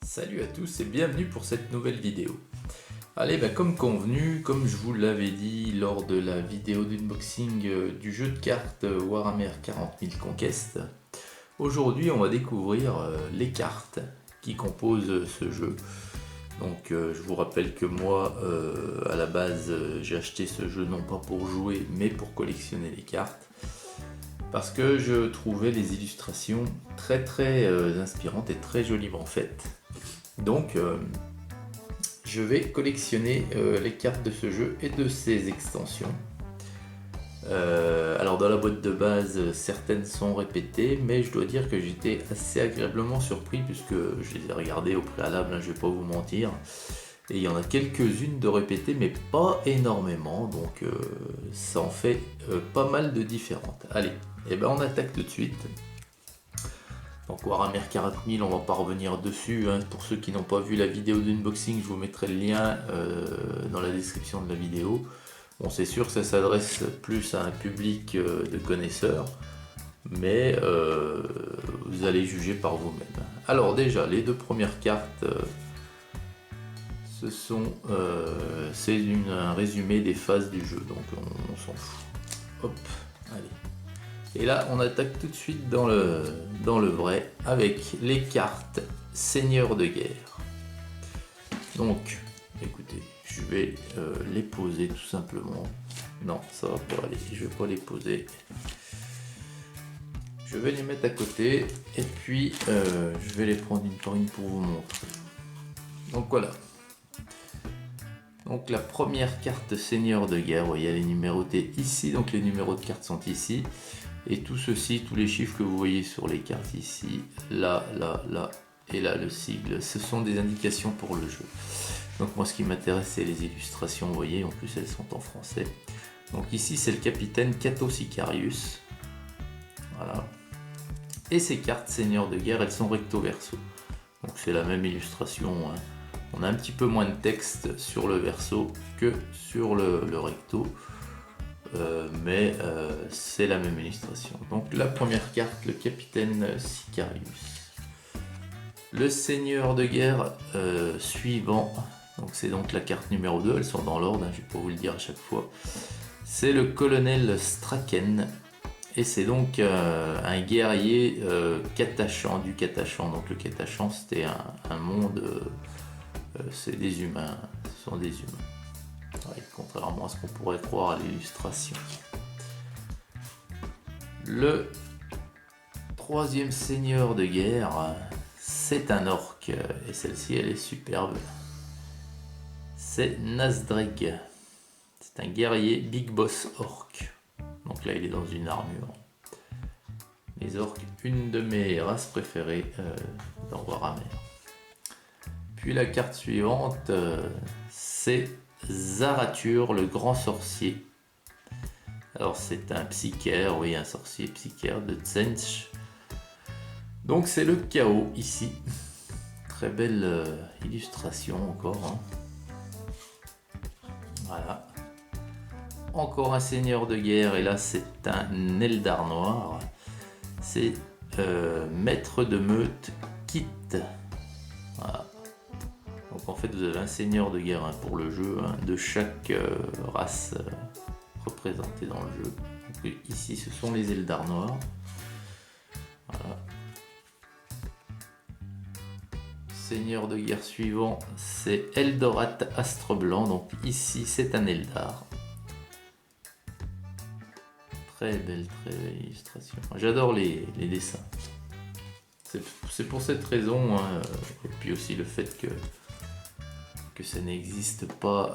Salut à tous et bienvenue pour cette nouvelle vidéo. Allez, comme convenu, comme je vous l'avais dit lors de la vidéo d'unboxing du jeu de cartes Warhammer 40 000 Conquest, aujourd'hui on va découvrir les cartes qui composent ce jeu. Donc je vous rappelle que moi, à la base, j'ai acheté ce jeu non pas pour jouer, mais pour collectionner les cartes. Parce que je trouvais les illustrations très inspirantes et très joliment faites. Donc je vais collectionner les cartes de ce jeu et de ses extensions. Alors dans la boîte de base, certaines sont répétées, mais je dois dire que j'étais assez agréablement surpris puisque je les ai regardées au préalable, je vais pas vous mentir. Et il y en a quelques-unes de répétées, mais pas énormément, donc ça en fait pas mal de différentes. Allez, on attaque tout de suite. Donc Warhammer 40 000, on va pas revenir dessus, hein. Pour ceux qui n'ont pas vu la vidéo d'unboxing, je vous mettrai le lien dans la description de la vidéo. Bon, c'est sûr que ça s'adresse plus à un public de connaisseurs, mais vous allez juger par vous-même. Alors déjà, les deux premières cartes, c'est un résumé des phases du jeu, donc on s'en fout. Hop, allez. Et là, on attaque tout de suite dans le vrai avec les cartes Seigneur de guerre. Donc, écoutez, je vais les poser tout simplement. Non, ça va pas aller, je vais pas les poser. Je vais les mettre à côté et puis je vais les prendre une par une pour vous montrer. Donc voilà. Donc la première carte Seigneur de guerre, vous voyez, elle est numérotée ici, donc les numéros de cartes sont ici. Et tout ceci, tous les chiffres que vous voyez sur les cartes ici, là, et là le sigle, ce sont des indications pour le jeu. Donc moi ce qui m'intéresse c'est les illustrations, vous voyez, en plus elles sont en français. Donc ici c'est le capitaine Cato Sicarius. Voilà. Et ces cartes Seigneur de guerre, elles sont recto verso. Donc c'est la même illustration, hein. On a un petit peu moins de texte sur le verso que sur le recto. Mais c'est la même illustration. Donc la première carte, le capitaine Sicarius. Le seigneur de guerre suivant, donc c'est donc la carte numéro 2, elles sont dans l'ordre, hein, je vais pas vous le dire à chaque fois. C'est le colonel Straken, et c'est donc un guerrier Catachan, du Catachan. Donc le Catachan c'était un monde, c'est des humains, ce sont des humains. Ouais, contrairement à ce qu'on pourrait croire à l'illustration. Le troisième seigneur de guerre, c'est un orc, et celle-ci elle est superbe. C'est Nasdreg. C'est un guerrier Big Boss orc. Donc là il est dans une armure. Les orcs, une de mes races préférées dans Warhammer. Puis la carte suivante, c'est Zarathur, le grand sorcier. Alors c'est un psychère, oui, un sorcier psychère de Tzeentch. Donc c'est le chaos ici. Très belle illustration encore, hein. Voilà. Encore un seigneur de guerre, et là c'est un Eldar noir. C'est maître de meute Kit. Voilà. Donc en fait vous avez un seigneur de guerre, hein, pour le jeu, hein, de chaque race représentée dans le jeu. Donc, ici ce sont les Eldar noirs. Voilà. Seigneur de guerre suivant, c'est Eldorat Astre Blanc. Donc ici c'est un Eldar. Très belle illustration. J'adore les dessins. C'est pour cette raison, hein, et puis aussi le fait que ça n'existe pas,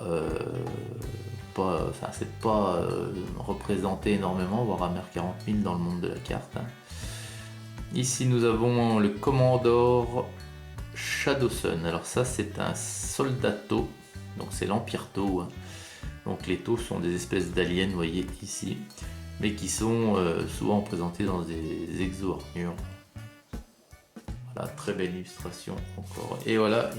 c'est pas représenté énormément, Warhammer 40 000 dans le monde de la carte, hein. Ici nous avons le Commandor Shadowsun. Alors ça c'est un soldat Tau, donc c'est l'Empire Tau, hein. Donc les Tau sont des espèces d'aliens, vous voyez ici, mais qui sont souvent présentés dans des exo-armures. Voilà, très belle illustration encore. Et voilà,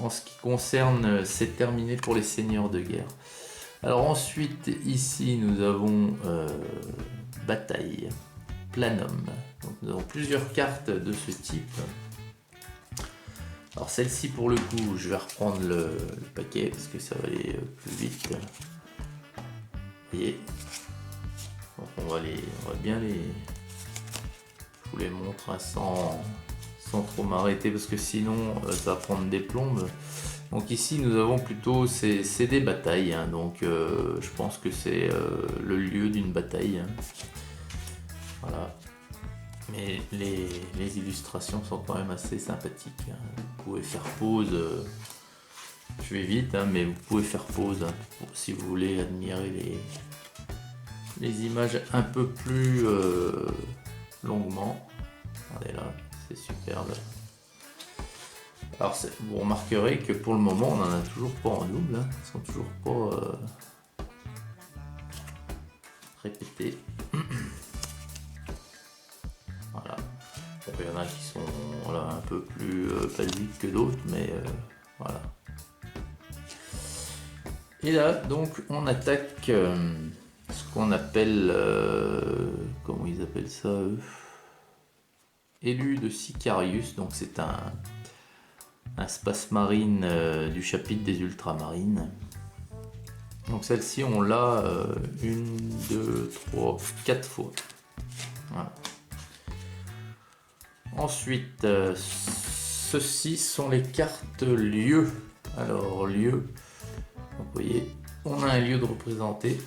en ce qui concerne, c'est terminé pour les seigneurs de guerre. Alors ensuite, ici, nous avons Bataille, Planum. Donc, nous avons plusieurs cartes de ce type. Alors celle-ci pour le coup, je vais reprendre le paquet parce que ça va aller plus vite. Vous voyez. Donc on va bien les... Je vous les montre hein, sans trop m'arrêter parce que sinon ça va prendre des plombes. Donc ici nous avons plutôt c'est des batailles, hein, donc je pense que c'est le lieu d'une bataille. Hein. Voilà. Mais les illustrations sont quand même assez sympathiques. Hein. Vous pouvez faire pause. Je vais vite, hein, mais vous pouvez faire pause hein, si vous voulez admirer les images un peu plus longuement. Regardez là, c'est superbe. Alors vous remarquerez que pour le moment on n'en a toujours pas en double, hein. Ils sont toujours pas répétés. Voilà. Bon, il y en a qui sont voilà, un peu plus basiques que d'autres, mais voilà. Et là donc on attaque ce qu'on appelle comment ils appellent ça eux, élu de Sicarius, donc c'est un space marine du chapitre des ultramarines. Donc celle-ci on l'a 1, 2, 3, 4 fois. Voilà. Ensuite ceux-ci sont les cartes lieux. Alors lieu, vous voyez on a un lieu de représenter.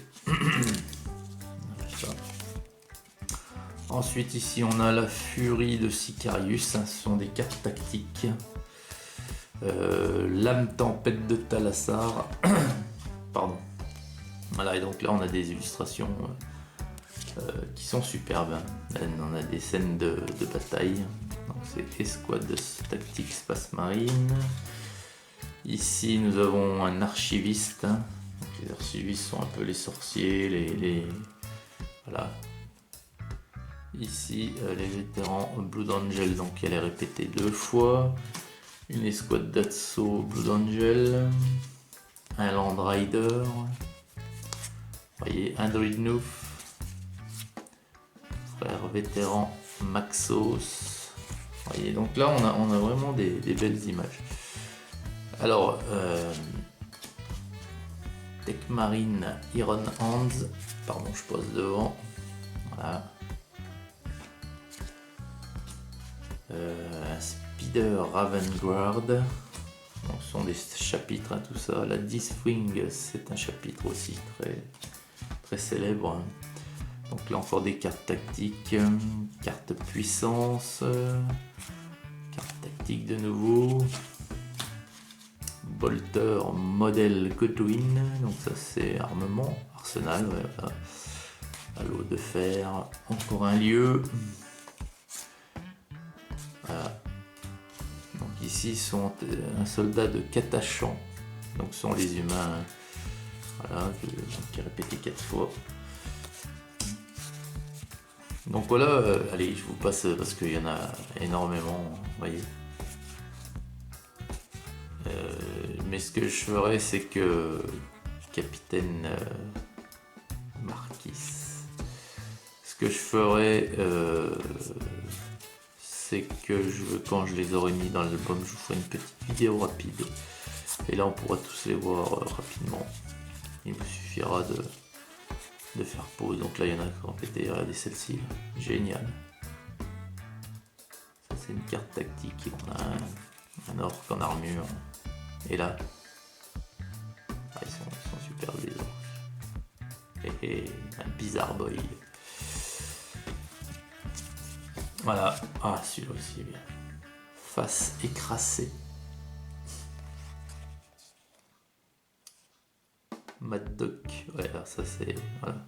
Ensuite ici on a la furie de Sicarius, hein, ce sont des cartes tactiques. L'âme tempête de Thalassar. Pardon. Voilà, et donc là on a des illustrations qui sont superbes. Là, on a des scènes de bataille. Donc c'est escouade tactique space marine. Ici nous avons un archiviste. Donc, les archivistes sont un peu les sorciers, voilà. Ici les vétérans Blood Angel, donc elle est répétée 2 fois. Une escouade d'assaut Blood Angel, un Land Rider, vous voyez, un Druid Noof, frère vétéran Maxos, vous voyez, donc là on a vraiment des belles images. Alors, Tech Marine Iron Hands, pardon je passe devant, voilà. Un Spider Ravenguard, donc ce sont des chapitres, hein, tout ça. La Diswing, c'est un chapitre aussi très célèbre. Hein. Donc là encore des cartes tactiques, carte puissance, carte tactique de nouveau, Bolter modèle Godwin, donc ça c'est armement, arsenal, ouais, voilà. Halo de fer, encore un lieu. Voilà. Donc ici sont un soldat de Katachan, donc ce sont les humains, voilà, qui est répété 4 fois. Donc voilà, allez, je vous passe parce qu'il y en a énormément, vous voyez. Mais ce que je ferai, c'est que Capitaine Marquis, ce que je ferai, c'est que quand je les aurai mis dans l'album, je vous ferai une petite vidéo rapide. Et là, on pourra tous les voir rapidement. Il me suffira de faire pause. Donc là, il y en a qui ont pété. Regardez celle-ci, génial. Ça, c'est une carte tactique. On a un orc en armure. Et là, ils sont super les orcs. Et un bizarre boy. Voilà, ah celui-là aussi est bien. Face écrasée. Mad Doc, ouais, alors ça c'est. Voilà.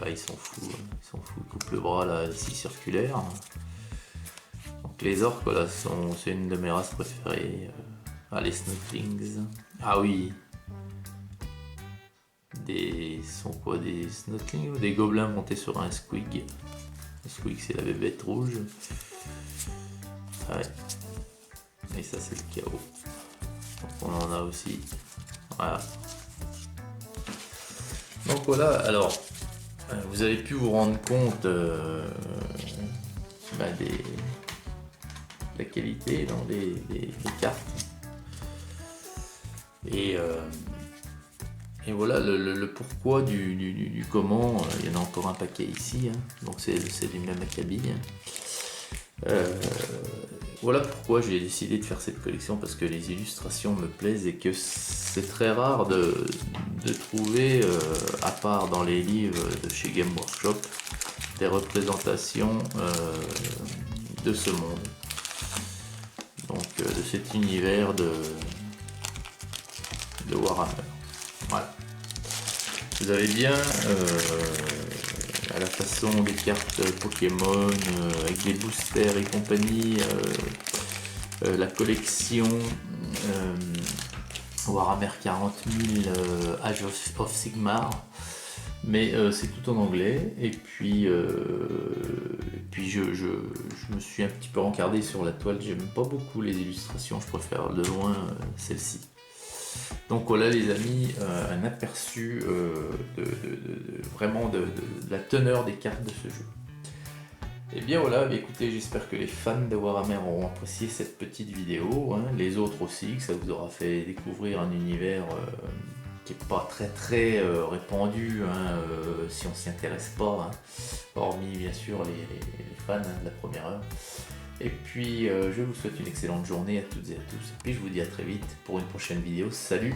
Ils sont fous, ils sont fous. Ils coupent le bras là, ici circulaire. Donc les orques, voilà, c'est une de mes races préférées. Les Snotlings. Ah oui. Sont quoi, des Snotlings ou des gobelins montés sur un squig? Le squig c'est la bébête rouge. Ouais. Et ça c'est le chaos. Donc on en a aussi. Voilà. Donc voilà, alors vous avez pu vous rendre compte la qualité dans les cartes. Et voilà le pourquoi du comment. Il y en a encore un paquet ici, hein. Donc c'est du même acabit, hein. Voilà pourquoi j'ai décidé de faire cette collection, parce que les illustrations me plaisent et que c'est très rare de trouver, à part dans les livres de chez Game Workshop, des représentations de ce monde, donc de cet univers de Warhammer. Voilà. Vous avez bien à la façon des cartes Pokémon avec des boosters et compagnie, la collection Warhammer 40 000 Age of Sigmar, mais c'est tout en anglais. Et puis je me suis un petit peu rencardé sur la toile. J'aime pas beaucoup les illustrations, je préfère de loin celle-ci. Donc voilà les amis, un aperçu vraiment de la teneur des cartes de ce jeu. Et bien voilà, écoutez, j'espère que les fans de Warhammer auront apprécié cette petite vidéo, hein, les autres aussi, que ça vous aura fait découvrir un univers qui n'est pas très répandu, hein, si on s'y intéresse pas, hein, hormis bien sûr les fans, hein, de la première heure. Et puis je vous souhaite une excellente journée à toutes et à tous, et puis je vous dis à très vite pour une prochaine vidéo. Salut!